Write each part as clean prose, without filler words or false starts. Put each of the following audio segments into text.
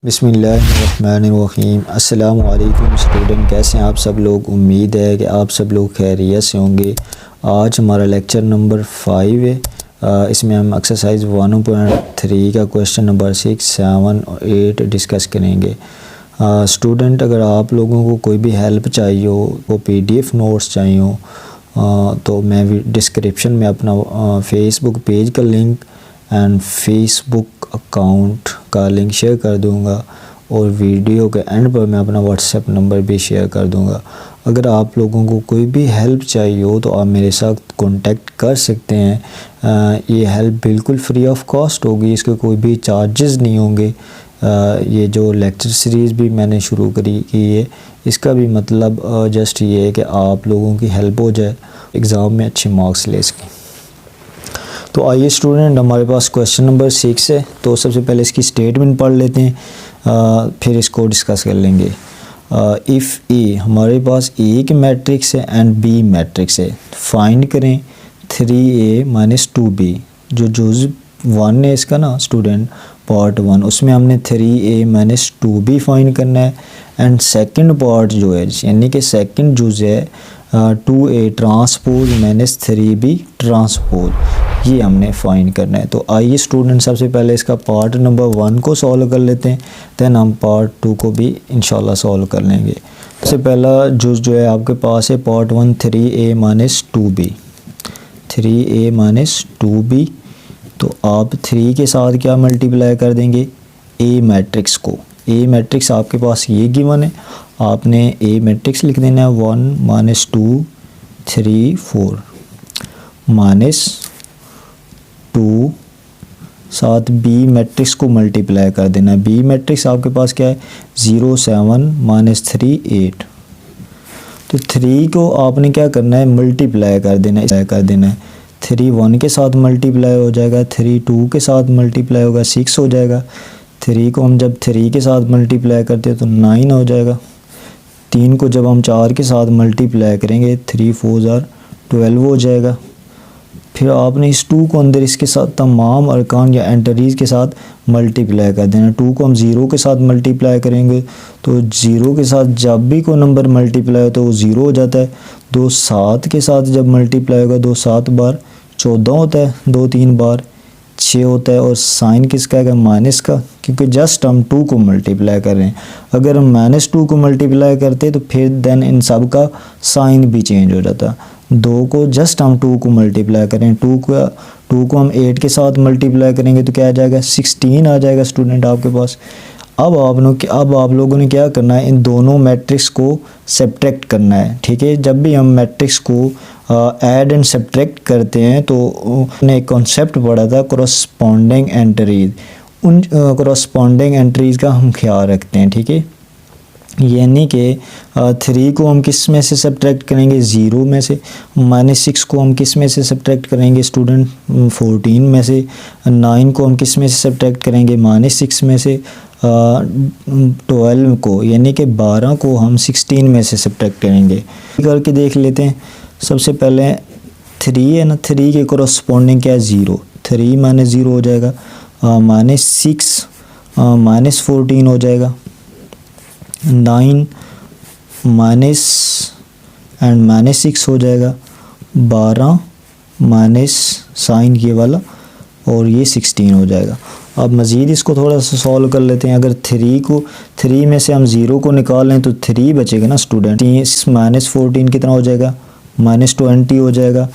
बिस्मिल्लाहिर्रहमानिर्रहीम। अस्सलामु अलैकुम स्टूडेंट, कैसे हैं आप सब लोग। उम्मीद है कि आप सब लोग खैरियत से होंगे। आज हमारा लेक्चर नंबर 5 है। इसमें हम एक्सरसाइज 1.3 का क्वेश्चन नंबर 6, 7 और 8 डिस्कस करेंगे। स्टूडेंट, अगर आप लोगों को कोई भी हेल्प चाहिए हो, वो PDF नोट्स चाहिए हो, तो मैं डिस्क्रिप्शन में अपना फेसबुक पेज का लिंक एंड फेसबुक अकाउंट का लिंक शेयर कर दूंगा और वीडियो के एंड पर मैं अपना व्हाट्सएप नंबर भी शेयर कर दूंगा। अगर आप लोगों को कोई भी हेल्प चाहिए हो तो आप मेरे साथ कांटेक्ट कर सकते हैं। ये हेल्प बिल्कुल फ्री ऑफ कॉस्ट होगी, इसके कोई भी चार्जेस नहीं होंगे। ये जो लेक्चर सीरीज़ भी मैंने शुरू की है, इसका भी मतलब जस्ट ये है कि आप लोगों की हेल्प हो जाए, एग्ज़ाम में अच्छे मार्क्स ले सकें। तो आइए स्टूडेंट, हमारे पास क्वेश्चन नंबर 6 है। तो सबसे पहले इसकी स्टेटमेंट पढ़ लेते हैं, फिर इसको डिस्कस कर लेंगे। इफ़ ए, हमारे पास ए की मैट्रिक्स है एंड बी मैट्रिक्स है, फाइंड करें 3a - 2b। जो जुज़ 1 है इसका ना स्टूडेंट, पार्ट 1, उसमें हमने 3a - 2b फाइंड करना है। एंड सेकंड पार्ट जो है, यानी कि सेकंड जुज़ है 2a ट्रांसपोज - 3b ट्रांसपोज, ये हमने फाइंड करना है। तो आइए स्टूडेंट, सबसे पहले इसका पार्ट नंबर 1 को सॉल्व कर लेते हैं, दैन हम पार्ट 2 को भी इंशाल्लाह सॉल्व कर लेंगे। सबसे पहला जुज़ जो है आपके पास है part 1, 3a - 2b। 3a - 2b, तो आप 3 के साथ क्या मल्टीप्लाई कर देंगे, ए मैट्रिक्स को। ए मैट्रिक्स आपके पास ये गिवन है, आपने ए मैट्रिक्स लिख देना है 1 - 2 3 4 -2 साथ बी मैट्रिक्स को मल्टीप्लाई कर देना है। बी मैट्रिक्स आपके पास क्या है, 0 7 -3 8। तो 3 को आपने क्या करना है, मल्टीप्लाई कर देना है। 3 1 के साथ मल्टीप्लाई हो जाएगा, 3 2 के साथ मल्टीप्लाई होगा, 6 हो जाएगा। 3 को हम जब 3 के साथ मल्टीप्लाई करते हैं तो 9 हो जाएगा। 3 को जब हम 4 के साथ मल्टीप्लाई करेंगे, 3 4 12 हो जाएगा। फिर आपने इस 2 को अंदर इसके साथ तमाम अरकान या एंटरीज़ के साथ मल्टीप्लाई कर देना। 2 को हम 0 के साथ मल्टीप्लाई करेंगे तो 0 के साथ जब भी कोई नंबर मल्टीप्लाई हो तो वो 0 हो जाता है। 2 7 के साथ जब मल्टीप्लाई होगा, 2 7 बार 14 होता है, 2 3 बार 6 होता है। और साइन किसका है, माइनस का, क्योंकि जस्ट हम 2 को मल्टीप्लाई कर रहे हैं। अगर हम -2 को मल्टीप्लाई करते तो फिर देन इन सब का साइन भी चेंज हो जाता। 2 को जस्ट हम 2 को मल्टीप्लाई करें, 2 को हम 8 के साथ मल्टीप्लाई करेंगे तो क्या आ जाएगा, 16 आ जाएगा स्टूडेंट आपके पास। अब आप लोगों ने क्या करना है, इन दोनों मैट्रिक्स को सब्ट्रैक्ट करना है। ठीक है, जब भी हम मैट्रिक्स को ऐड एंड सब्ट्रैक्ट करते हैं तो हमने एक कॉन्सेप्ट पढ़ा था, कोरस्पॉन्डिंग एंट्रीज। उन कोरस्पॉन्डिंग एंट्रीज का हम ख्याल रखते हैं। ठीक है, यानी कि 3 को हम किस में से सब्ट्रैक्ट करेंगे, 0 में से। -6 को हम किस में से सब्ट्रैक्ट करेंगे स्टूडेंट, 14 में से। 9 को हम किस में से सब्ट्रैक्ट करेंगे, -6 में से। 12 को यानी कि 12 को हम 16 में से सब्ट्रैक्ट करेंगे। करके देख लेते हैं। सबसे पहले 3 है ना, 3 के कोरस्पॉन्डिंग क्या है, 0। 3 - 0 हो जाएगा, -6 -14 हो जाएगा। 9 माइनस एंड -6 हो जाएगा। 12 माइनस साइन ये वाला और ये 16 हो जाएगा। अब मज़ीद इसको थोड़ा सा सॉल्व कर लेते हैं। अगर 3 में से हम 0 को निकाल लें तो 3 बचेगा ना स्टूडेंट। -14 कितना हो जाएगा, -20 हो जाएगा।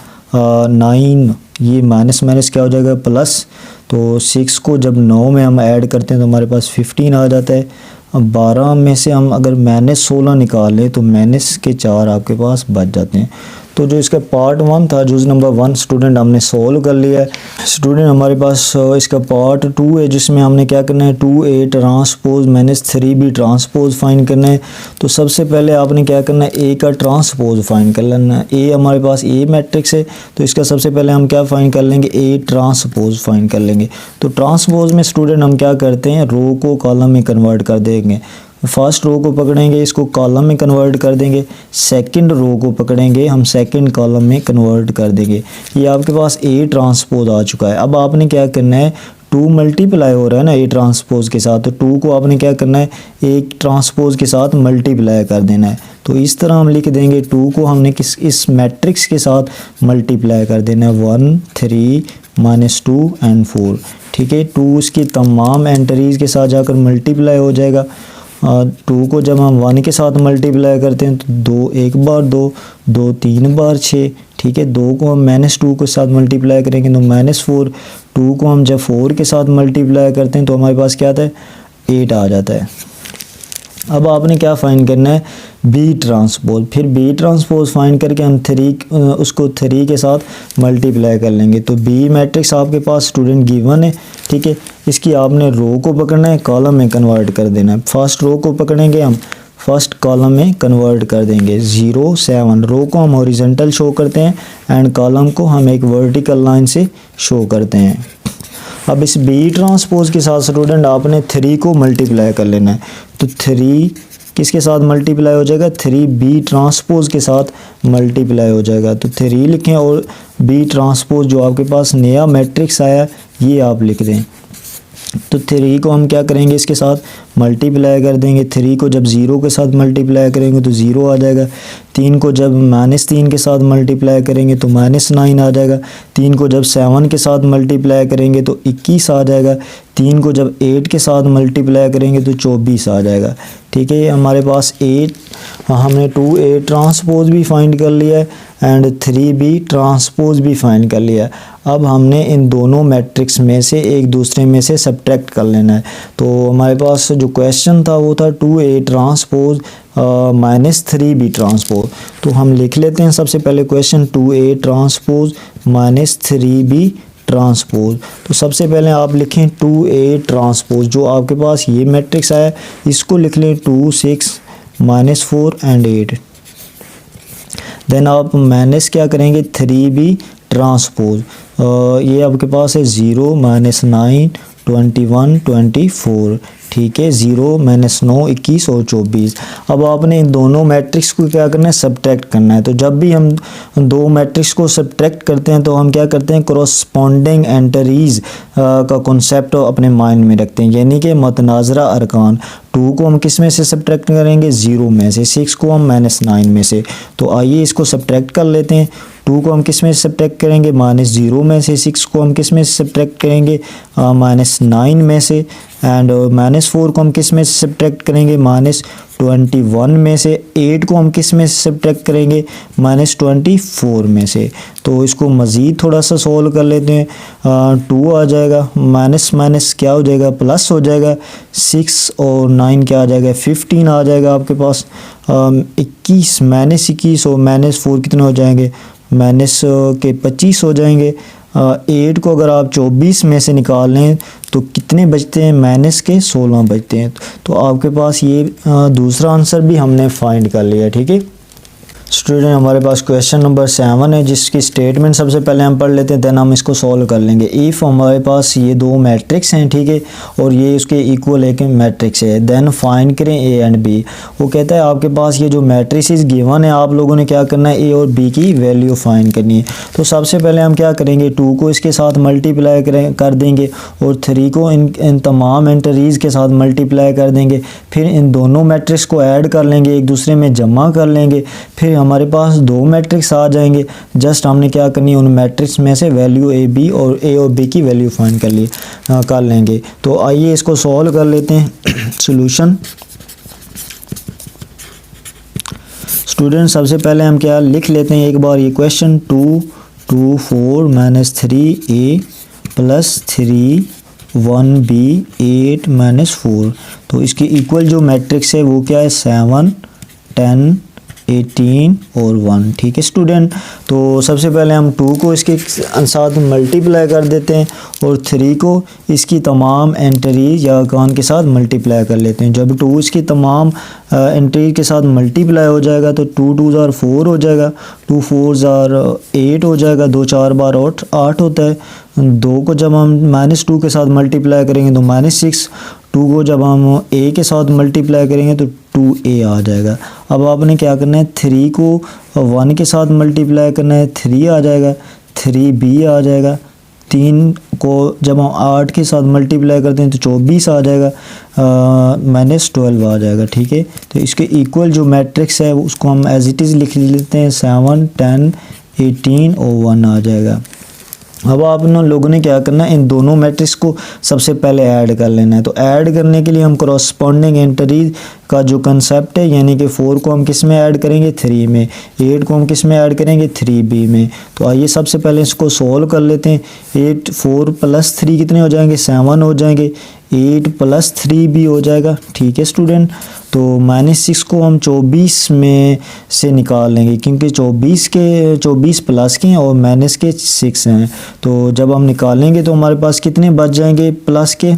9 ये माइनस क्या हो जाएगा, प्लस। तो 6 को जब 9 में हम ऐड करते हैं तो हमारे पास 15 आ जाता है। अब 12 में से हम अगर -16 निकाल लें तो -4 आपके पास बच जाते हैं। तो जो इसका पार्ट 1 था, जुज़ नंबर 1 स्टूडेंट, हमने सॉल्व कर लिया है। स्टूडेंट, हमारे पास इसका पार्ट 2 है, जिसमें हमने क्या करना है, 2a transpose - 3b transpose find करना है। तो सबसे पहले आपने क्या करना है, a का ट्रांसपोज फाइंड कर लेना है। a हमारे पास a मैट्रिक्स है, तो इसका सबसे पहले हम क्या फाइंड कर लेंगे, a ट्रांसपोज फाइंड कर लेंगे। तो ट्रांसपोज में स्टूडेंट हम क्या करते हैं, रो को कॉलम में कन्वर्ट कर देंगे। फर्स्ट रो को पकड़ेंगे, इसको कॉलम में कन्वर्ट कर देंगे। सेकंड रो को पकड़ेंगे, हम सेकंड कॉलम में कन्वर्ट कर देंगे। ये आपके पास A ट्रांसपोज आ चुका है। अब आपने क्या करना है, टू मल्टीप्लाई हो रहा है ना ए ट्रांसपोज के साथ, तो टू को आपने क्या करना है, एक ट्रांसपोज के साथ मल्टीप्लाई कर देना है। तो इस तरह हम लिख देंगे, टू को हमने इस मैट्रिक्स के साथ मल्टीप्लाई कर देना है, 1 3 -2 एंड 4। ठीक है, टू इसकी तमाम एंट्रीज़ के साथ जाकर मल्टीप्लाई हो जाएगा। टू को जब हम 1 के साथ मल्टीप्लाई करते हैं तो 2 एक बार 2, 2 3 बार 6। ठीक है, 2 को हम -2 के साथ मल्टीप्लाई करेंगे तो -4। 2 को हम जब 4 के साथ मल्टीप्लाई करते हैं तो हमारे पास क्या आता है, 8 आ जाता है। अब आपने क्या फाइंड करना है, बी ट्रांसपोज। फिर बी ट्रांसपोज फाइंड करके हम उसको 3 के साथ मल्टीप्लाई कर लेंगे। तो बी मैट्रिक्स आपके पास स्टूडेंट गिवन है। ठीक है, इसकी आपने रो को पकड़ना है, कॉलम में कन्वर्ट कर देना है। फर्स्ट रो को पकड़ेंगे हम, फर्स्ट कॉलम में कन्वर्ट कर देंगे, 0 7। रो को हम हॉरिजॉन्टल शो करते हैं एंड कॉलम को हम एक वर्टिकल लाइन से शो करते हैं। अब इस बी ट्रांसपोज के साथ स्टूडेंट आपने 3 को मल्टीप्लाई कर लेना है। तो 3 किसके साथ मल्टीप्लाई हो जाएगा, 3 बी ट्रांसपोज के साथ मल्टीप्लाई हो जाएगा। तो 3 लिखें और बी ट्रांसपोज जो आपके पास नया मैट्रिक्स आया ये आप लिख दें। तो 3 को हम क्या करेंगे, इसके साथ मल्टीप्लाई कर देंगे। 3 को जब 0 के साथ मल्टीप्लाई करेंगे तो 0 आ जाएगा। 3 को जब -3 के साथ मल्टीप्लाई करेंगे तो -9 आ जाएगा। 3 को जब 7 के साथ मल्टीप्लाई करेंगे तो 21 आ जाएगा। 3 को जब 8 के साथ मल्टीप्लाई करेंगे तो 24 आ जाएगा। ठीक है, हमारे पास 8 हमने 2a ट्रांसपोज भी फाइंड कर लिया है एंड 3b ट्रांसपोज भी फाइंड कर लिया है। अब हमने इन दोनों मैट्रिक्स में से एक दूसरे में से सब्ट्रैक्ट कर लेना है। तो हमारे पास जो क्वेश्चन था वो था 2a ट्रांसपोज -3b ट्रांसपोज। तो हम लिख लेते हैं सबसे पहले question, 2a transpose -3b transpose. तो सबसे पहले आप लिखें 2a ट्रांसपोज, जो आपके पास ये मैट्रिक्स आया इसको लिख लें 2 6 -4 एंड 8। देन आप माइनस क्या करेंगे, 3b ट्रांसपोज, ये आपके पास है 0 -9 21 24। ठीक है, 0 -9 21 और 24। अब आपने इन दोनों मैट्रिक्स को क्या करना है, सब्ट्रैक्ट करना है। तो जब भी हम दो मैट्रिक्स को सब्ट्रैक्ट करते हैं तो हम क्या करते हैं, कोरस्पॉन्डिंग एंटरीज का कॉन्सेप्ट अपने माइंड में रखते हैं, यानी कि मतनाजरा अरकान। 2 को हम किस में से सब्ट्रैक्ट करेंगे, 0 में से। 6 को हम -9 में से। तो आइए इसको सब्ट्रैक्ट कर लेते हैं। 2 को हम किस में से सब्ट्रैक्ट करेंगे, -0 में से। 6 को हम किस में से सब्ट्रैक्ट करेंगे, -9 में से। एंड -4 को हम किस में से सब्ट्रैक्ट करेंगे, -21 में से। 8 को हम किस में से सब्ट्रैक्ट करेंगे, -24 में से। तो इसको मज़ीद थोड़ा सा सोल्व कर लेते हैं। 2 आ जाएगा, माइनस माइनस क्या हो जाएगा, प्लस हो जाएगा। 6 और 9 क्या आ जाएगा, 15 आ जाएगा आपके पास। 21 -21 और -4 कितने हो जाएंगे, माइनस के 25 हो जाएंगे। 8 को अगर आप 24 में से निकाल लें तो कितने बचते हैं, माइनस के 16 बचते हैं। तो आपके पास ये दूसरा आंसर भी हमने फाइंड कर लिया। ठीक है स्टूडेंट, हमारे पास क्वेश्चन नंबर 7 है, जिसकी स्टेटमेंट सबसे पहले हम पढ़ लेते हैं, देन हम इसको सॉल्व कर लेंगे। इफ़ हमारे पास ये दो मैट्रिक्स हैं, ठीक है, और ये उसके इक्वल एक मैट्रिक्स है, देन फाइंड करें ए एंड बी। वो कहता है आपके पास ये जो मैट्रिक्स गिवन है, आप लोगों ने क्या करना है, ए और बी की वैल्यू फाइंड करनी है। तो सबसे पहले हम क्या करेंगे, 2 को इसके साथ मल्टीप्लाई कर देंगे और 3 को इन तमाम एंट्रीज़ के साथ मल्टीप्लाई कर देंगे। फिर इन दोनों मैट्रिक्स को ऐड कर लेंगे, एक दूसरे में जमा कर लेंगे। फिर हमारे पास दो मैट्रिक्स आ जाएंगे। जस्ट हमने क्या करनी है, उन मैट्रिक्स में से वैल्यू ए और बी की वैल्यू फाइंड कर लेंगे। तो आइए इसको सॉल्व कर लेते हैं। सॉल्यूशन स्टूडेंट, सबसे पहले हम क्या लिख लेते हैं एक बार ये क्वेश्चन, 2 2 4 -3a + 3 1b 8 -4। तो इसकी इक्वल जो मैट्रिक्स है वो क्या है, 7 10 18 और 1। ठीक है स्टूडेंट, तो सबसे पहले हम 2 को इसके साथ मल्टीप्लाई कर देते हैं और 3 को इसकी तमाम एंट्रीज या अरकान के साथ मल्टीप्लाई कर लेते हैं। जब 2 इसकी तमाम एंट्री के साथ मल्टीप्लाई हो जाएगा तो 2 2 ज़ार 4 हो जाएगा, 2 4 ज़ार 8 हो जाएगा, 2 4 बार 8 होता है। 2 को जब हम -2 के साथ मल्टीप्लाई करेंगे तो -6। 2 को जब हम a के साथ मल्टीप्लाई करेंगे तो 2a आ जाएगा। अब आपने क्या करना है, 3 को 1 के साथ मल्टीप्लाई करना है, 3 आ जाएगा, 3b आ जाएगा, 3 को जब हम 8 के साथ मल्टीप्लाई करते हैं तो 24 आ जाएगा, -12 आ जाएगा। ठीक है, तो इसके इक्वल जो मैट्रिक्स है उसको हम एज इट इज़ लिख लेते हैं, 7, 10, 18 और 1 आ जाएगा। अब आप लोगों ने क्या करना है, इन दोनों मैट्रिक्स को सबसे पहले ऐड कर लेना है। तो ऐड करने के लिए हम करस्पॉन्डिंग एंट्रीज का जो कंसेप्ट है, यानी कि 4 को हम किस में ऐड करेंगे, 3 में, 8 को हम किस में ऐड करेंगे, 3b में। तो आइए सबसे पहले इसको सोल्व कर लेते हैं। 8 4 + 3 कितने हो जाएंगे, 7 हो जाएंगे, 8 + 3b हो जाएगा। ठीक है स्टूडेंट, तो -6 को हम 24 में से निकाल लेंगे, क्योंकि 24 प्लस के हैं और माइनस के 6 हैं। तो जब हम निकालेंगे तो हमारे पास कितने बच जाएंगे, प्लस के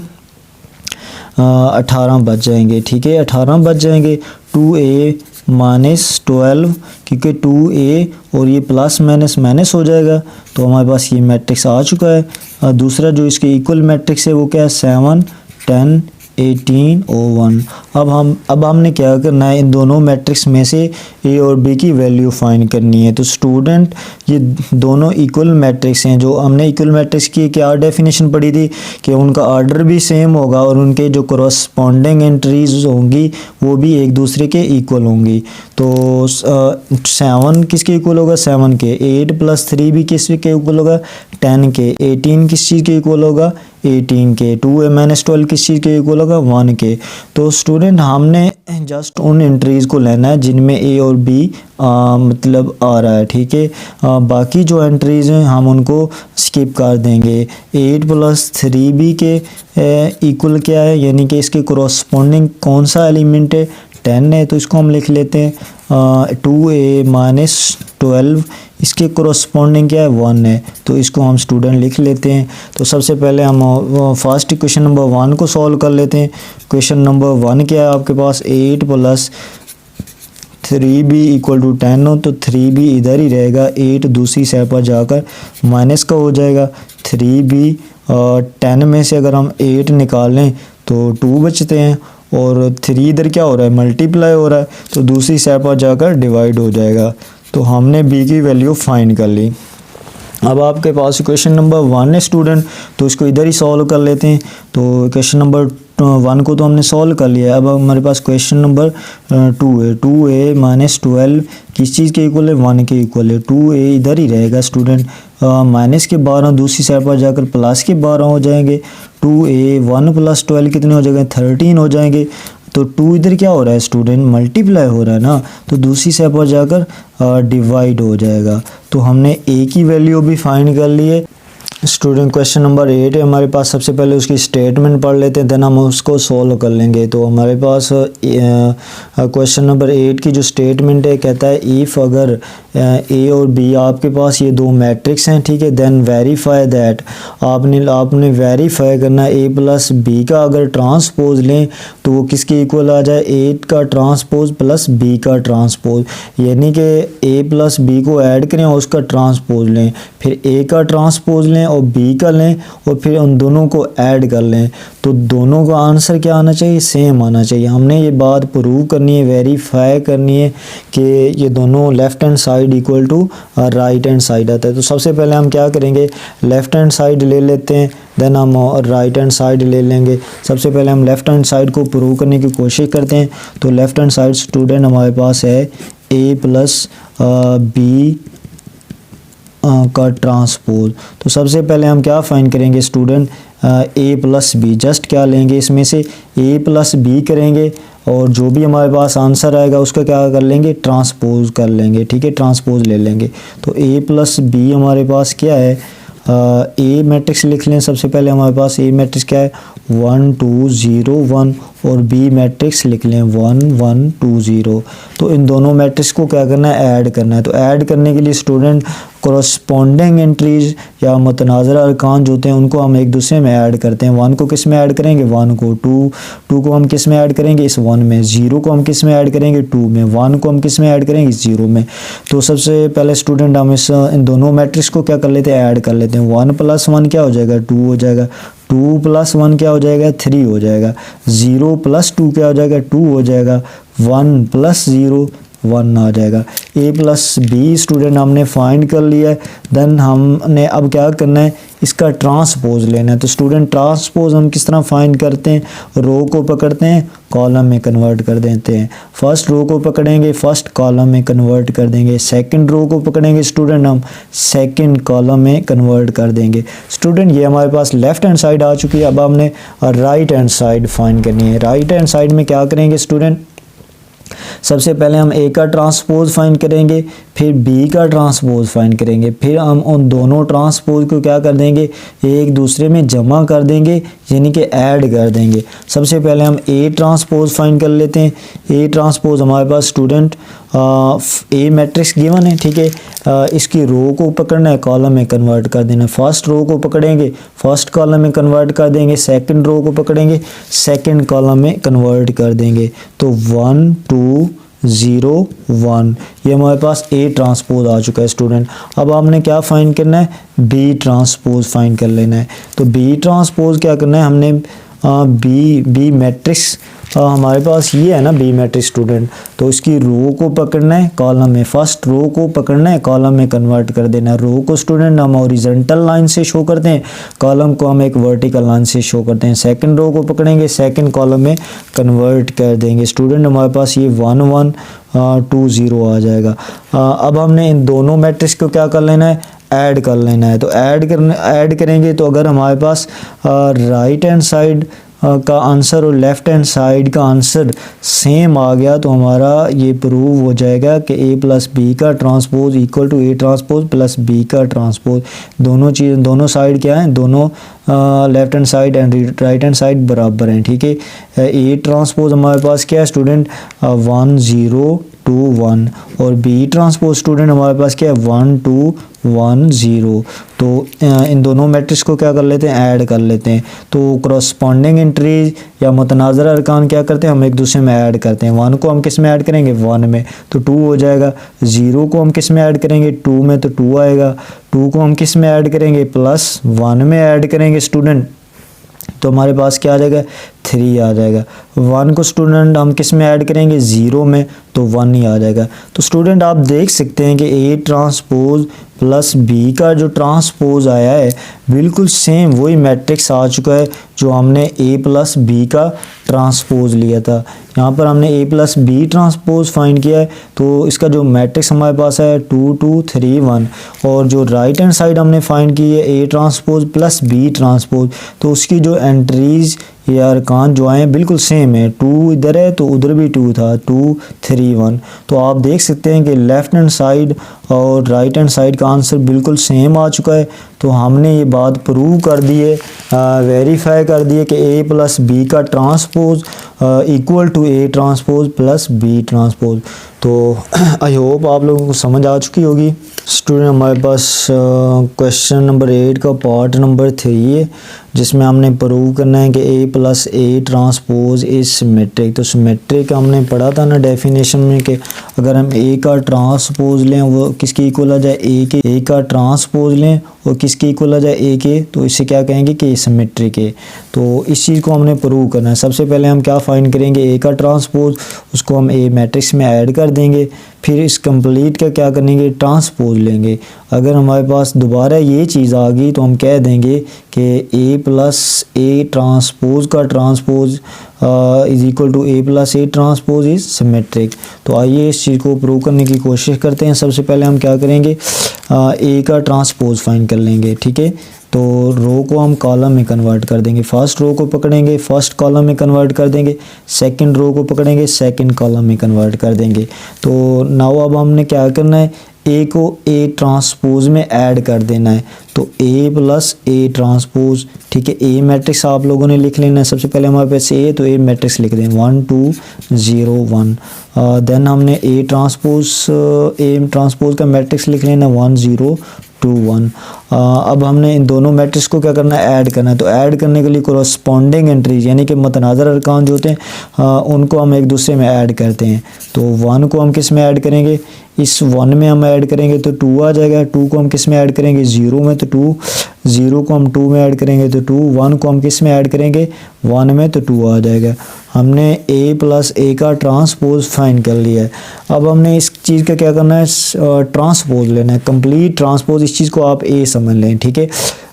18 बच जाएंगे। ठीक है, 18 बच जाएंगे। 2a -12, क्योंकि 2a और ये प्लस माइनस माइनस हो जाएगा, तो हमारे पास ये मैट्रिक्स आ चुका है। दूसरा जो इसके इक्वल मैट्रिक्स है वो क्या है, 7, 10, 18 और 1। अब हमने क्या करना है, इन दोनों मैट्रिक्स में से ए और बी की वैल्यू फाइंड करनी है। तो स्टूडेंट ये दोनों इक्वल मैट्रिक्स हैं। जो हमने इक्वल मैट्रिक्स की क्या डेफिनेशन पढ़ी थी कि उनका ऑर्डर भी सेम होगा और उनके जो करस्पॉन्डिंग एंट्रीज होंगी वो भी एक दूसरे के इक्वल होंगी। तो 7 किसके इक्वल होगा, 7 के। 8 + 3 भी किसके इक्वल होगा, 10 के। 18 किस चीज़ के इक्वल होगा, 18 के। 2a - 12 किस चीज़ के इक्वल होगा, 1 के। तो स्टूडेंट हमने जस्ट उन एंट्रीज़ को लेना है जिनमें ए और बी मतलब आ रहा है। ठीक है, बाकी जो एंट्रीज़ हैं हम उनको स्किप कर देंगे। 8 + 3b के इक्वल क्या है, यानी कि इसके करस्पॉन्डिंग कौन सा एलिमेंट है, 10 है, तो इसको हम लिख लेते हैं। 2a - 12 इसके करस्पॉन्डिंग क्या है, 1 है, तो इसको हम स्टूडेंट लिख लेते हैं। तो सबसे पहले हम फर्स्ट क्वेश्चन नंबर 1 को सॉल्व कर लेते हैं। क्वेश्चन नंबर 1 क्या है आपके पास, 8 + 3b = 10 हो, तो 3b इधर ही रहेगा, 8 दूसरी साइड पर जाकर माइनस का हो जाएगा। 3b 10 में से अगर हम 8 निकाल लें तो 2 बचते हैं, और 3 इधर क्या हो रहा है, मल्टीप्लाई हो रहा है, तो दूसरी साइड पर जाकर डिवाइड हो जाएगा। तो हमने b की वैल्यू फाइंड कर ली। अब आपके पास क्वेश्चन नंबर 1 है स्टूडेंट, तो इसको इधर ही सॉल्व कर लेते हैं। तो क्वेश्चन नंबर 1 को तो हमने सॉल्व कर लिया है। अब हमारे पास क्वेश्चन नंबर 2 है। 2a - 12 किस चीज़ के इक्वल है, 1 के इक्वल है। 2a इधर ही रहेगा स्टूडेंट, माइनस के 12 दूसरी साइड पर जाकर प्लस के 12 हो जाएंगे। 2a 1 + 12 कितने हो जाएंगे, 13 हो जाएंगे। तो 2 इधर क्या हो रहा है स्टूडेंट, मल्टीप्लाई हो रहा है ना, तो दूसरी साइड पर जाकर डिवाइड हो जाएगा। तो हमने a की वैल्यू भी फाइंड कर ली है। स्टूडेंट क्वेश्चन नंबर 8 है हमारे पास। सबसे पहले उसकी स्टेटमेंट पढ़ लेते हैं, देन हम उसको सॉल्व कर लेंगे। तो हमारे पास क्वेश्चन नंबर 8 की जो स्टेटमेंट है, कहता है इफ़ अगर ए और बी आपके पास ये दो मैट्रिक्स हैं, ठीक है, देन वेरीफाई दैट, आपने वेरीफाई करना है ए प्लस बी का अगर ट्रांसपोज लें तो वो किसके इक्वल आ जाए, 8 का ट्रांसपोज प्लस बी का ट्रांसपोज, यानी कि ए प्लस बी को ऐड करें और उसका ट्रांसपोज लें, फिर ए का ट्रांसपोज लें और बी का लें और फिर उन दोनों को ऐड कर लें, तो दोनों का आंसर क्या आना चाहिए, सेम आना चाहिए। हमने ये बात प्रूव करनी है, वेरीफाई करनी है कि ये दोनों left hand side equal to right hand side आता है। तो सबसे पहले हम क्या करेंगे, लेफ़्ट हैंड साइड ले लेते हैं, देन हम राइट हैंड साइड ले लेंगे। सबसे पहले हम लेफ़्ट हैंड साइड को प्रूव करने की कोशिश करते हैं। तो लेफ़्ट हैंड साइड स्टूडेंट हमारे पास है ए प्लस बी का ट्रांसपोज। तो सबसे पहले हम क्या फाइंड करेंगे स्टूडेंट, ए प्लस बी, जस्ट क्या लेंगे इसमें से ए प्लस बी करेंगे और जो भी हमारे पास आंसर आएगा उसका क्या कर लेंगे, ट्रांसपोज कर लेंगे, ठीक है, ट्रांसपोज ले लेंगे। तो ए प्लस बी हमारे पास क्या है, ए मैट्रिक्स लिख लें। सबसे पहले हमारे पास ए मैट्रिक्स क्या है, 1 2 0 1 और बी मैट्रिक्स लिख लें 1 1 2 0। तो इन दोनों मैट्रिक्स को क्या करना है, ऐड करना है। तो ऐड करने के लिए स्टूडेंट कोरस्पॉन्डिंग एंट्रीज या मुतनाज़िर अरकान जो होते हैं उनको हम एक दूसरे में ऐड करते हैं। 1 को किस में ऐड करेंगे, 1 को, 2 को हम किस में ऐड करेंगे, इस 1 में, 0 को हम किस में ऐड करेंगे, 2 में, 1 को हम किस में ऐड करेंगे, इस 0 में। तो सबसे पहले स्टूडेंट हम इन दोनों मैट्रिक्स को क्या कर लेते हैं, ऐड कर लेते हैं। 1 + 1 क्या हो जाएगा, 2 हो जाएगा, 2 + 1 क्या हो जाएगा, 3 हो जाएगा, 0 + 2 क्या हो जाएगा, 2 हो जाएगा, 1 + 0 1 आ जाएगा। a प्लस बी स्टूडेंट हमने फाइंड कर लिया है। देन हमने अब क्या करना है, इसका ट्रांसपोज लेना है। तो स्टूडेंट ट्रांसपोज हम किस तरह फाइंड करते हैं, रो को पकड़ते हैं, कॉलम में कन्वर्ट कर देते हैं। फर्स्ट रो को पकड़ेंगे, फर्स्ट कॉलम में कन्वर्ट कर देंगे। सेकंड रो को पकड़ेंगे स्टूडेंट, हम सेकंड कॉलम में कन्वर्ट कर देंगे। स्टूडेंट ये हमारे पास लेफ्ट हैंड साइड आ चुकी है। अब हमने राइट हैंड साइड फाइंड करनी है। राइट हैंड साइड में क्या करेंगे स्टूडेंट, सबसे पहले हम ए का ट्रांसपोज फाइंड करेंगे, फिर बी का ट्रांसपोज फाइंड करेंगे, फिर हम उन दोनों ट्रांसपोज को क्या कर देंगे, एक दूसरे में जमा कर देंगे, यानी कि ऐड कर देंगे। सबसे पहले हम ए ट्रांसपोज फाइंड कर लेते हैं। ए ट्रांसपोज हमारे पास स्टूडेंट ए मैट्रिक्स गिवन है, ठीक है। इसकी रो को पकड़ना है, कॉलम में कन्वर्ट कर देना। फर्स्ट रो को पकड़ेंगे, फर्स्ट कॉलम में कन्वर्ट कर देंगे। सेकंड रो को पकड़ेंगे, सेकंड कॉलम में कन्वर्ट कर देंगे। तो 1 2 0 1 ये हमारे पास ए ट्रांसपोज आ चुका है स्टूडेंट। अब हमने क्या फाइंड करना है, बी ट्रांसपोज फाइंड कर लेना है। तो बी ट्रांसपोज क्या करना है, हमने बी मैट्रिक्स हमारे पास ये है ना बी मैट्रिक्स स्टूडेंट, तो इसकी रो को पकड़ना है, कॉलम में, फर्स्ट रो को पकड़ना है, कॉलम में कन्वर्ट कर देना है। रो को स्टूडेंट हम हॉरिजॉन्टल लाइन से शो करते हैं, कॉलम को हम एक वर्टिकल लाइन से शो करते हैं। सेकंड रो को पकड़ेंगे, सेकंड कॉलम में कन्वर्ट कर देंगे। स्टूडेंट हमारे पास ये 1 1 2 0 आ जाएगा। अब हमने इन दोनों मैट्रिक्स को क्या कर लेना है, ऐड कर लेना है। तो ऐड करेंगे तो अगर हमारे पास राइट हैंड साइड का आंसर और लेफ्ट हैंड साइड का आंसर सेम आ गया तो हमारा ये प्रूव हो जाएगा कि ए प्लस बी का transpose equal to A transpose plus B का ट्रांसपोज। दोनों साइड क्या हैं, दोनों left hand side and right hand side बराबर हैं, ठीक है। ए ट्रांसपोज हमारे पास क्या है स्टूडेंट, 1 0 2 1 और बी ट्रांसपोज स्टूडेंट हमारे पास क्या है, 1 2 1 0। तो इन दोनों मैट्रिक्स को क्या कर लेते हैं, ऐड कर लेते हैं। तो क्रॉसपॉन्डिंग एंट्रीज या मुतनाज़िर अरकान क्या करते हैं, हम एक दूसरे में ऐड करते हैं। 1 को हम किस में ऐड करेंगे, 1 में, तो 2 हो जाएगा। 0 को हम किस में ऐड करेंगे, 2 में, तो 2 आएगा। 2 को हम किस में ऐड करेंगे, +1 में ऐड करेंगे स्टूडेंट, तो हमारे पास क्या आ जाएगा, 3 आ जाएगा। 1 को स्टूडेंट हम किस में ऐड करेंगे, 0 में, तो 1 ही आ जाएगा। तो स्टूडेंट आप देख सकते हैं कि ए ट्रांसपोज प्लस बी का जो ट्रांसपोज आया है बिल्कुल सेम वही मैट्रिक्स आ चुका है जो हमने ए प्लस बी का ट्रांसपोज लिया था। यहाँ पर हमने ए प्लस बी ट्रांसपोज फाइंड किया है, तो इसका जो मैट्रिक्स हमारे पास है 2 2 3 1, और जो राइट हैंड साइड हमने फाइंड की है A transpose plus B transpose, तो उसकी जो एंट्रीज या अरकान जो आए बिल्कुल सेम है। 2 इधर है तो उधर भी 2 था, 2 3 1। तो आप देख सकते हैं कि लेफ्ट हैंड साइड और राइट हैंड साइड का आंसर बिल्कुल सेम आ चुका है। तो हमने ये बात प्रूव कर दी है, वेरीफाई कर दी है कि ए प्लस बी का transpose equal to A transpose plus B transpose. तो आई होप आप लोगों को समझ आ चुकी होगी। स्टूडेंट हमारे पास क्वेश्चन नंबर 8 का पार्ट नंबर 3 है, जिसमें हमने प्रूव करना है कि A plus A transpose is symmetric. तो सिमेट्रिक हमने पढ़ा था ना डेफिनेशन में कि अगर हम ए का ट्रांसपोज लें वो किसके इक्वल आ जाए, ए का ट्रांसपोज लें और किसके इक्वल आ जाए, ए के, तो इससे क्या कहेंगे कि सिमेट्रिक है। तो इस चीज़ को हमने प्रूव करना है। सबसे पहले हम क्या फाइंड करेंगे, ए का ट्रांसपोज, उसको हम ए मैट्रिक्स में ऐड कर देंगे, फिर इस कंप्लीट का क्या करेंगे, ट्रांसपोज लेंगे। अगर हमारे पास दोबारा ये चीज़ आ गई तो हम कह देंगे कि ए प्लस ए ट्रांसपोज का transpose is equal to A plus A transpose is symmetric. तो आइए इस चीज़ को प्रूव करने की कोशिश करते हैं। सबसे पहले हम क्या करेंगे, ए का ट्रांसपोज फाइंड कर लेंगे, ठीक है। तो रो को हम कॉलम में कन्वर्ट कर देंगे। फर्स्ट रो को पकड़ेंगे, फर्स्ट कॉलम में कन्वर्ट कर देंगे। सेकंड रो को पकड़ेंगे, सेकंड कॉलम में कन्वर्ट कर देंगे। तो नाउ अब हमने क्या करना है, ए को ए ट्रांसपोज में ऐड कर देना है। तो ए प्लस ए ट्रांसपोज, ठीक है। ए मैट्रिक्स आप लोगों ने लिख लेना है। सबसे पहले हमारे पास ए, तो ए मैट्रिक्स लिख दें 1 2 0 1। देन हमने ए ट्रांसपोज का मैट्रिक्स लिख लेना 1 0 2 1। अब हमने इन दोनों मैट्रिक्स को क्या करना है, ऐड करना है। तो ऐड करने के लिए कोरस्पॉन्डिंग एंट्रीज यानी कि मुतनाज़िर अरकान जो होते हैं उनको हम एक दूसरे में ऐड करते हैं। तो 1 को हम किस में ऐड करेंगे, इस 1 में हम ऐड करेंगे तो 2 आ जाएगा। 2 को हम किस में ऐड करेंगे, 0 में, तो 2 ज़ीरो को हम 2 में ऐड करेंगे तो 2, 1 को हम किस में ऐड करेंगे 1 में तो 2 आ जाएगा। हमने a प्लस ए का ट्रांसपोज फाइंड कर लिया है। अब हमने इस चीज़ का क्या करना है, ट्रांसपोज लेना है, कंप्लीट ट्रांसपोज। इस चीज़ को आप a समझ लें, ठीक है,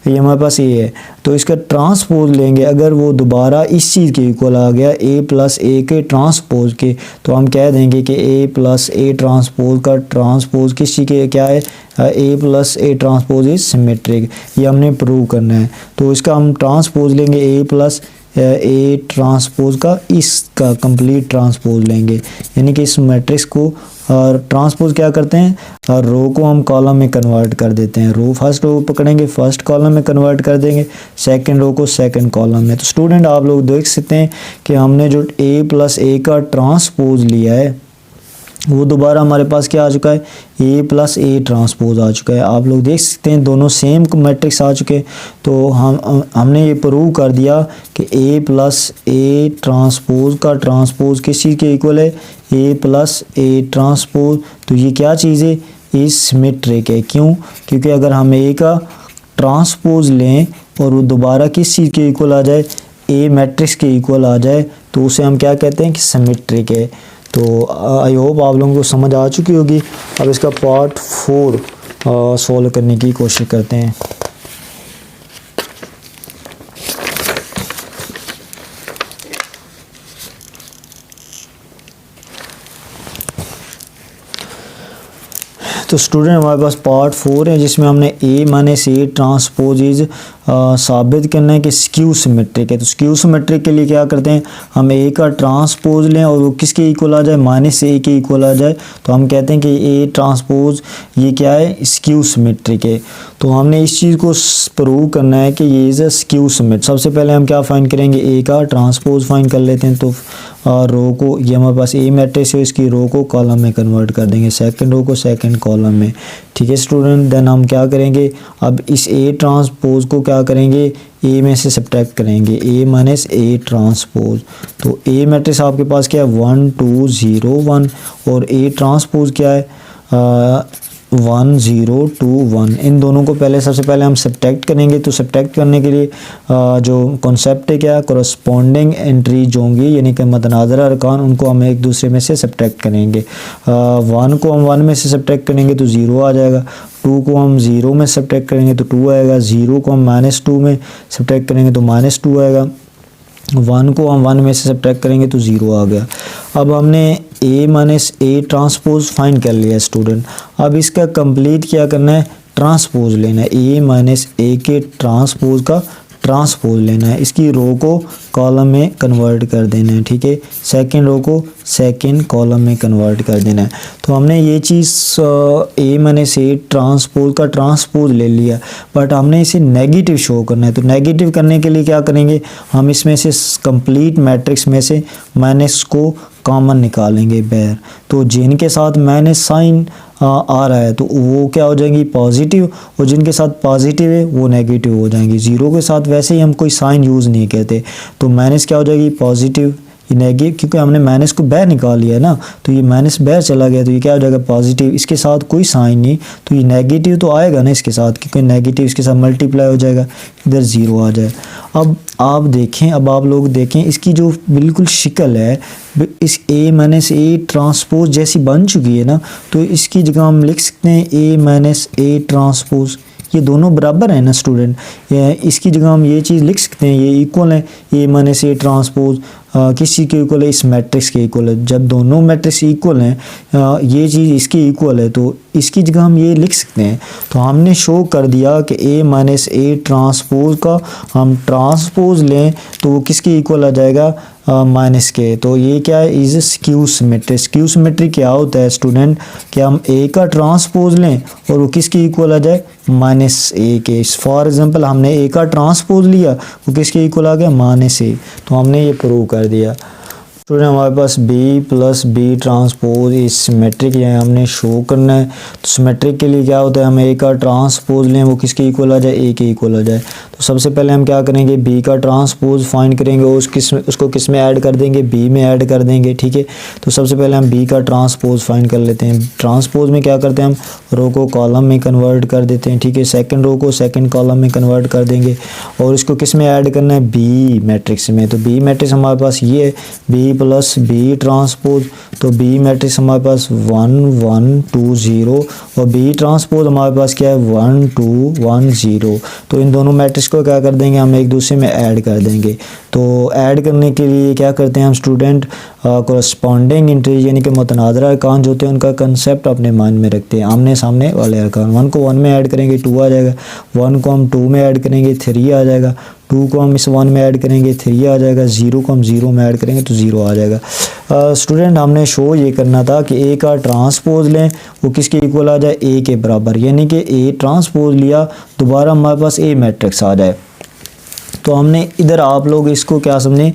ये हमारे पास a है तो इसका ट्रांसपोज लेंगे। अगर वो दोबारा इस चीज़ के इक्वल आ गया a प्लस ए के ट्रांसपोज के, तो हम कह देंगे कि a प्लस ए ट्रांसपोज का ट्रांसपोज किस चीज़ के क्या है, a plus A transpose is symmetric. ये हमने प्रूव करना है, तो इसका हम ट्रांसपोज लेंगे a प्लस ए ट्रांसपोज का, इसका कंप्लीट ट्रांसपोज लेंगे, यानी कि इस मैट्रिक्स को और ट्रांसपोज क्या करते हैं, और रो को हम कॉलम में कन्वर्ट कर देते हैं। रो फर्स्ट रो पकड़ेंगे, फर्स्ट कॉलम में कन्वर्ट कर देंगे, सेकंड रो को सेकंड कॉलम में। तो स्टूडेंट आप लोग देख सकते हैं कि हमने जो a प्लस ए का ट्रांसपोज लिया है वो दोबारा हमारे पास क्या आ चुका है, a प्लस ए ट्रांसपोज आ चुका है। आप लोग देख सकते हैं दोनों सेम मैट्रिक्स आ चुके हैं। तो हमने ये प्रूव कर दिया कि a प्लस ए ट्रांसपोज का ट्रांसपोज किस चीज़ के इक्वल है, a प्लस ए ट्रांसपोज। तो ये क्या चीज़ है, ये सिमेट्रिक है। क्यों, क्योंकि अगर हम a का ट्रांसपोज लें और वो दोबारा किस चीज़ के इक्वल आ जाए, a मैट्रिक्स के इक्वल आ जाए, तो उसे हम क्या कहते हैं कि सिमेट्रिक है। तो आई होप आप लोगों को समझ आ चुकी होगी। अब इसका पार्ट 4 सॉल्व करने की कोशिश करते हैं। तो स्टूडेंट हमारे पास पार्ट 4 है जिसमें हमने a minus A transpose is साबित करना है कि स्क्यू सिमेट्रिक है। तो स्क्यू सिमेट्रिक के लिए क्या करते हैं, हम a का ट्रांसपोज लें और वो किसके इक्वल आ जाए, माइनस ए के इक्वल आ जाए, तो हम कहते हैं कि a ट्रांसपोज ये क्या है, स्क्यू सिमेट्रिक है। तो हमने इस चीज़ को प्रूव करना है कि ये इज़ अ स्क्यू सिमेट्रिक। सबसे पहले हम क्या फाइंड करेंगे, a का ट्रांसपोज फाइंड कर लेते हैं। तो रो को, ये हमारे पास a मैट्रिक्स है, इसकी रो को कॉलम में कन्वर्ट कर देंगे, सेकंड रो को सेकंड कॉलम में, ठीक है स्टूडेंट। देन हम क्या करेंगे, अब इस a ट्रांसपोज को क्या करेंगे, a में से सब्ट्रैक्ट करेंगे, a माइनस ए ट्रांसपोज। तो a मैट्रिक्स आपके पास क्या है, 1 2 0 1, और a ट्रांसपोज क्या है 1 0 2 1। इन दोनों को पहले सबसे पहले हम सब्ट्रैक्ट करेंगे। तो सब्ट्रैक्ट करने के लिए जो कॉन्सेप्ट है क्या, कोरस्पॉन्डिंग एंट्री जो होंगी, यानी कि मतनाज़रा अरकान, उनको हम एक दूसरे में से सब्ट्रैक्ट करेंगे। 1 को हम 1 में से सब्ट्रैक्ट करेंगे तो 0 आ जाएगा, 2 को हम 0 में सब्ट्रैक्ट करेंगे तो 2 आएगा, 0 को हम -2 में सब्ट्रैक्ट करेंगे तो -2 आएगा, 1 को हम 1 में से सब्ट्रैक्ट करेंगे तो 0 आ गया। अब हमने a minus A transpose find कर लिया स्टूडेंट। अब इसका कंप्लीट क्या करना है, ट्रांसपोज लेना है, a माइनस ए के ट्रांसपोज का ट्रांसपोज लेना है, इसकी रो को कॉलम में कन्वर्ट कर देना है, ठीक है, सेकंड रो को सेकंड कॉलम में कन्वर्ट कर देना है। तो हमने ये चीज़ a माइनस ए ट्रांसपोज का ट्रांसपोज ले लिया, बट हमने इसे नेगेटिव शो करना है। तो नेगेटिव करने के लिए क्या करेंगे, हम इसमें से कंप्लीट मैट्रिक्स में से माइनस को कॉमन निकालेंगे बाहर। तो जिनके साथ माइनस साइन आ रहा है तो वो क्या हो जाएंगी, पॉजिटिव, और जिनके साथ पॉजिटिव है वो नेगेटिव हो जाएंगी। ज़ीरो के साथ वैसे ही हम कोई साइन यूज़ नहीं करते, तो माइनस क्या हो जाएगी, पॉजिटिव, ये नेगेटिव, क्योंकि हमने माइनस को बाहर निकाल लिया है ना, तो ये माइनस बाहर चला गया, तो ये क्या हो जाएगा, पॉजिटिव। इसके साथ कोई साइन नहीं, तो ये नेगेटिव तो आएगा ना इसके साथ, क्योंकि नेगेटिव इसके साथ मल्टीप्लाई हो जाएगा, इधर 0 आ जाए। अब आप देखें, अब आप लोग देखें इसकी जो बिल्कुल शक्ल है, इस a माइनस ए ट्रांसपोज जैसी बन चुकी है ना, तो इसकी जगह हम लिख सकते हैं a माइनस ए ट्रांसपोज। ये दोनों बराबर है ना स्टूडेंट, इसकी जगह हम ये चीज़ लिख सकते हैं, ये इक्वल है, a माइनस ए ट्रांसपोज किसी के इक्वल है, इस मैट्रिक्स के इक्वल है। जब दोनों मैट्रिक्स इक्वल हैं, ये चीज़ इसके इक्वल है, तो इसकी जगह हम ये लिख सकते हैं। तो हमने शो कर दिया कि a माइनस ए ट्रांसपोज का हम ट्रांसपोज लें तो वो किसके इक्वल आ जाएगा, माइनस के। तो ये क्या है, is skew symmetric. Skew symmetric क्या होता है स्टूडेंट, कि हम a का ट्रांसपोज लें और वो किसके इक्वल आ जाए, माइनस ए के। फॉर एग्जांपल हमने a का ट्रांसपोज लिया, वो किसके इक्वल आ गया, माइनस ए। तो हमने ये प्रूव कर दिया स्टूडेंट। हमारे पास b plus B transpose is symmetric, ये हमने शो करना है। तो सिमेट्रिक के लिए क्या होता है, हम a का ट्रांसपोज लें वो किसके इक्वल आ जाए, a के इक्वल आ जाए। तो सबसे पहले हम क्या करेंगे, बी का ट्रांसपोज फाइंड करेंगे और उसको किस में ऐड कर देंगे, बी में ऐड कर देंगे। ठीक है, तो सबसे पहले हम बी का ट्रांसपोज फाइंड कर लेते हैं। ट्रांसपोज में क्या करते हैं, हम रो को कॉलम में कन्वर्ट कर देते हैं। ठीक है, सेकंड रो को सेकंड कॉलम में कन्वर्ट कर देंगे और इसको किस में ऐड करना है, बी मैट्रिक्स में। तो बी मैट्रिक्स हमारे पास ये है, बी प्लस बी ट्रांसपोज। तो बी मैट्रिक्स हमारे पास 1 1 2 0 और बी ट्रांसपोज हमारे पास क्या है, 1 2 1 0। तो इन दोनों मैट्रिक्स को क्या कर देंगे, हम एक दूसरे में ऐड कर देंगे। तो ऐड करने के लिए क्या करते हैं हम स्टूडेंट, कोरस्पॉन्डिंग इंटीजर यानी कि मुतनाज़िर अरकान जो होते हैं उनका कंसेप्ट अपने माइंड में रखते हैं। आमने सामने वाले अरकान, 1 को 1 में ऐड करेंगे 2 आ जाएगा, 1 को हम 2 में ऐड करेंगे 3 आ जाएगा, 2 को हम इस 1 में ऐड करेंगे 3 आ जाएगा, 0 को हम 0 में ऐड करेंगे तो 0 आ जाएगा। स्टूडेंट हमने शो ये करना था कि ए का ट्रांसपोज लें वो किसके इक्वल आ जाए, ए के बराबर, यानी कि ए ट्रांसपोज लिया दोबारा हमारे पास ए मैट्रिक्स आ जाए। तो हमने इधर आप लोग इसको क्या समझें,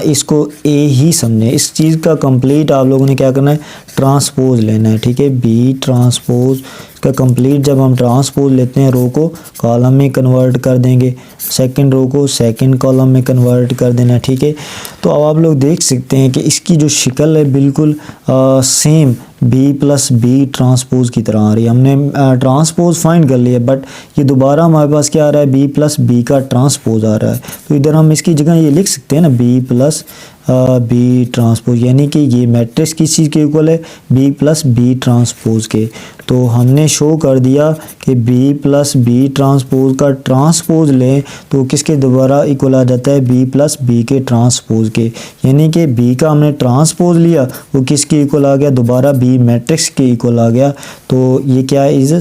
इसको ए ही समझें। इस चीज़ का कंप्लीट आप लोगों ने क्या करना है, ट्रांसपोज लेना है। ठीक है, बी ट्रांसपोज का कंप्लीट जब हम ट्रांसपोज लेते हैं रो को कॉलम में कन्वर्ट कर देंगे, सेकंड रो को सेकंड कॉलम में कन्वर्ट कर देना। ठीक है, तो अब आप लोग देख सकते हैं कि इसकी जो शक्ल है बिल्कुल same B plus B transpose की तरह आ रही है। हमने ट्रांसपोज फाइंड कर लिया बट ये दोबारा हमारे पास क्या आ रहा है, बी प्लस बी का ट्रांसपोज आ रहा है। तो इधर हम इसकी जगह ये लिख सकते हैं ना, बी प्लस बी ट्रांसपोज, यानी कि ये मैट्रिक्स किस चीज़ के इक्वल है, बी प्लस बी ट्रांसपोज के। तो हमने शो कर दिया कि बी प्लस बी ट्रांसपोज का ट्रांसपोज लें तो किसके दोबारा इक्वल आ जाता है, बी प्लस बी के ट्रांसपोज के, यानी कि बी का हमने ट्रांसपोज लिया वो किसके इक्वल आ गया, दोबारा बी मैट्रिक्स के इक्वल आ गया। तो ये क्या है, इज़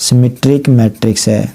सिमेट्रिक मैट्रिक्स है।